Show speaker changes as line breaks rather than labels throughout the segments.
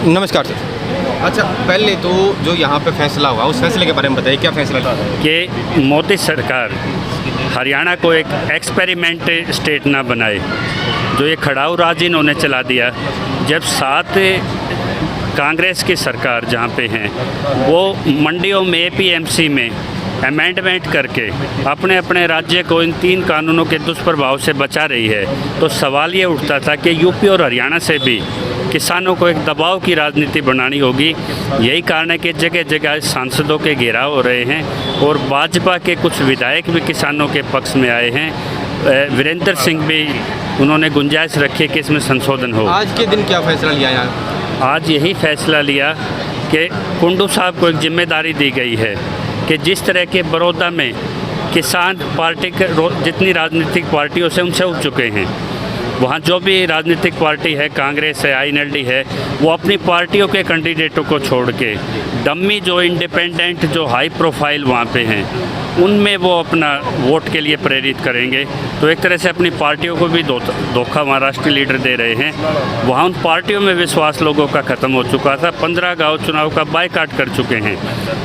नमस्कार सर। अच्छा, पहले तो जो यहाँ पे फैसला हुआ उस फैसले के बारे में बताइए, क्या फैसला था?
कि मोदी सरकार हरियाणा को एक एक्सपेरिमेंट स्टेट ना बनाए। जो ये खड़ाऊ राज इन्होंने चला दिया, जब 7 कांग्रेस की सरकार जहाँ पे हैं वो मंडियों में एपीएमसी में अमेंडमेंट करके अपने अपने राज्य को इन 3 कानूनों के दुष्प्रभाव से बचा रही है, तो सवाल ये उठता था कि यूपी और हरियाणा से भी किसानों को एक दबाव की राजनीति बनानी होगी। यही कारण है कि जगह जगह सांसदों के घेराव हो रहे हैं और भाजपा के कुछ विधायक भी किसानों के पक्ष में आए हैं। वीरेंद्र सिंह भी उन्होंने गुंजाइश रखी कि इसमें संशोधन हो।
आज के दिन क्या फैसला लिया यहाँ?
आज यही फैसला लिया कि कुंडू साहब को एक जिम्मेदारी दी गई है कि जिस तरह के बड़ौदा में किसान पार्टी के जितनी राजनीतिक पार्टियों से उनसे उठ चुके हैं, वहाँ जो भी राजनीतिक पार्टी है, कांग्रेस है, आईएनएलडी है, वो अपनी पार्टियों के कैंडिडेटों को छोड़ के डम्मी जो इंडिपेंडेंट जो हाई प्रोफाइल वहाँ पे हैं उनमें वो अपना वोट के लिए प्रेरित करेंगे। तो एक तरह से अपनी पार्टियों को भी धोखा महाराष्ट्र लीडर दे रहे हैं। वहाँ उन पार्टियों में विश्वास लोगों का ख़त्म हो चुका था। 15 गांव चुनाव का बायकाट कर चुके हैं।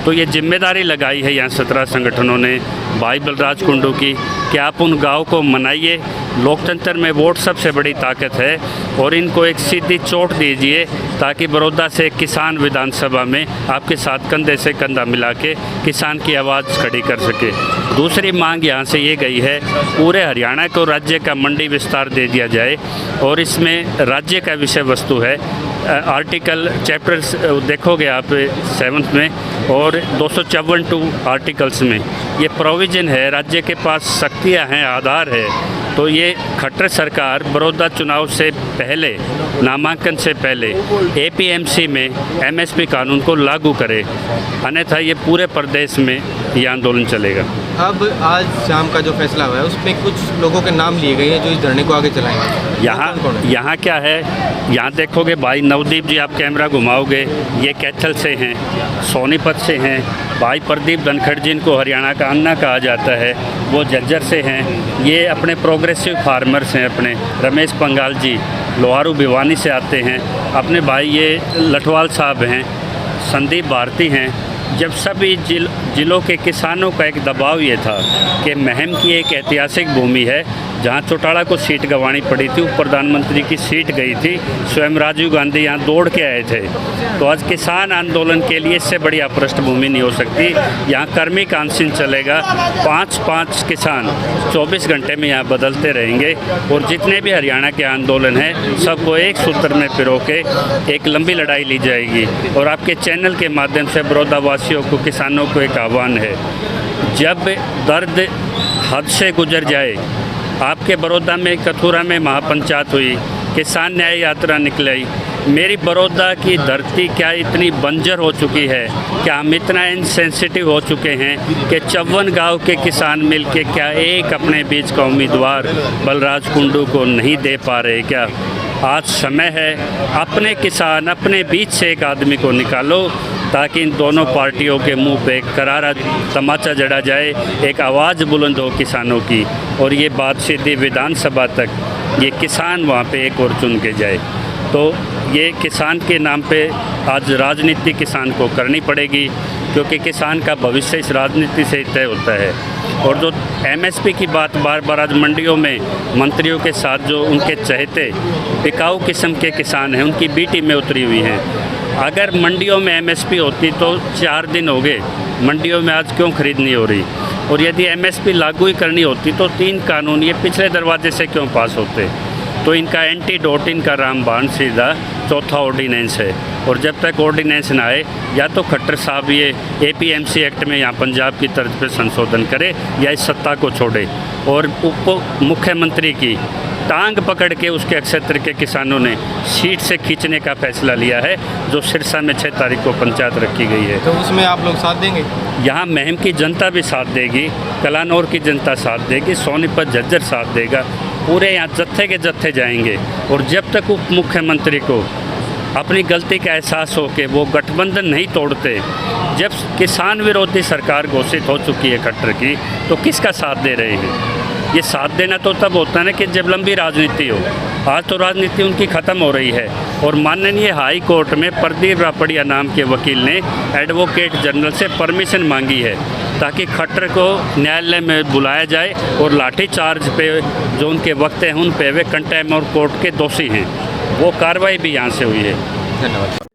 तो ये जिम्मेदारी लगाई है यहाँ 17 संगठनों ने भाई बलराज कुंडू की कि आप उन गाँव को मनाइए। लोकतंत्र में वोट सबसे बड़ी ताकत है और इनको एक सीधी चोट दीजिए ताकि बड़ौदा से किसान विधानसभा में आपके साथ कंधे से कंधा मिला के किसान की आवाज़ खड़ी कर सके। दूसरी मांग यहाँ से ये गई है, पूरे हरियाणा को राज्य का मंडी विस्तार दे दिया जाए और इसमें राज्य का विषय वस्तु है। आर्टिकल चैप्टर देखोगे आप 7 में और 254 आर्टिकल्स में ये प्रोविज़न है, राज्य के पास शक्तियाँ हैं, आधार है। तो ये खट्टर सरकार बड़ौदा चुनाव से पहले, नामांकन से पहले एपीएमसी में एमएसपी कानून को लागू करे, अन्यथा ये पूरे प्रदेश में ये आंदोलन चलेगा।
अब आज शाम का जो फैसला हुआ है उसमें कुछ लोगों के नाम लिए गए हैं जो इस धरने को आगे चलाएंगे।
यहाँ क्या है, यहाँ देखोगे भाई नवदीप जी, आप कैमरा घुमाओगे, ये कैथल से हैं, सोनीपत से हैं। भाई प्रदीप धनखड़ जी, इनको हरियाणा का अन्ना कहा जाता है, वो झज्जर से हैं। ये अपने प्रोग्रेसिव फार्मर्स हैं। अपने रमेश पंगाल जी लोहारू भिवानी से आते हैं। अपने भाई ये लठवाल साहब हैं, संदीप भारती हैं। जब सभी जिलों के किसानों का एक दबाव ये था कि महम की एक ऐतिहासिक भूमि है जहाँ चौटाला को सीट गंवानी पड़ी थी, उप प्रधानमंत्री की सीट गई थी, स्वयं राजीव गांधी यहाँ दौड़ के आए थे। तो आज किसान आंदोलन के लिए इससे बड़ी पृष्ठभूमि नहीं हो सकती। यहाँ कर्मी काउंसिल चलेगा, 5-5 किसान 24 घंटे में यहाँ बदलते रहेंगे और जितने भी हरियाणा के आंदोलन हैं सबको एक सूत्र में पिरो के एक लंबी लड़ाई ली जाएगी। और आपके चैनल के माध्यम से बड़ौदा वासियों को, किसानों को एक आह्वान है, जब दर्द हद से गुजर जाए, आपके बड़ौदा में कथुरा में महापंचायत हुई, किसान न्याय यात्रा निकली। मेरी बड़ौदा की धरती क्या इतनी बंजर हो चुकी है, क्या हम इतना इनसेंसिटिव हो चुके हैं कि 54 गांव के किसान मिलके क्या एक अपने बीच का उम्मीदवार बलराज कुंडू को नहीं दे पा रहे? क्या आज समय है, अपने किसान अपने बीच से एक आदमी को निकालो ताकि इन दोनों पार्टियों के मुंह पे करारा तमाचा जड़ा जाए, एक आवाज़ बुलंद हो किसानों की और ये बात सीधी विधानसभा तक ये किसान वहाँ पे एक और चुन के जाए। तो ये किसान के नाम पे आज राजनीति किसान को करनी पड़ेगी, क्योंकि किसान का भविष्य इस राजनीति से तय होता है। और जो एमएसपी की बात बार बार आज मंडियों में मंत्रियों के साथ जो उनके चहेते टिकाऊ किस्म के किसान हैं उनकी बीटी में उतरी हुई हैं। अगर मंडियों में एमएसपी होती तो 4 दिन हो गए, मंडियों में आज क्यों खरीद नहीं हो रही? और यदि एमएसपी लागू ही करनी होती तो 3 कानून ये पिछले दरवाजे से क्यों पास होते? तो इनका एंटीडोट, इनका रामबाण सीधा चौथा ऑर्डिनेंस है। और जब तक ऑर्डिनेंस ना आए, या तो खट्टर साहब ये एपीएमसी एक्ट में यहाँ पंजाब की तर्ज पर संशोधन करे या इस सत्ता को छोड़े। और उप मुख्यमंत्री की टांग पकड़ के उसके क्षेत्र के किसानों ने सीट से खींचने का फैसला लिया है, जो सिरसा में 6 तारीख को पंचायत रखी गई है।
तो उसमें आप लोग साथ देंगे?
यहाँ महम की जनता भी साथ देगी, कलानौर की जनता साथ देगी, सोनीपत झज्जर साथ देगा। पूरे यहाँ जत्थे के जत्थे जाएंगे। और जब तक उप मुख्यमंत्री को अपनी गलती का एहसास हो के वो गठबंधन नहीं तोड़ते, जब किसान विरोधी सरकार घोषित हो चुकी है खट्टर की, तो किसका साथ दे रहे हैं? ये साथ देना तो तब होता है ना कि जब लंबी राजनीति हो। आज तो राजनीति उनकी ख़त्म हो रही है और माननीय हाई कोर्ट में प्रदीप रापड़िया नाम के वकील ने एडवोकेट जनरल से परमिशन मांगी है ताकि खट्टर को न्यायालय में बुलाया जाए और लाठी चार्ज पे जो उनके वक्त हैं उन पे वे कंटेम्प्ट ऑफ कोर्ट के दोषी हैं, वो कार्रवाई भी यहाँ से हुई है।
धन्यवाद।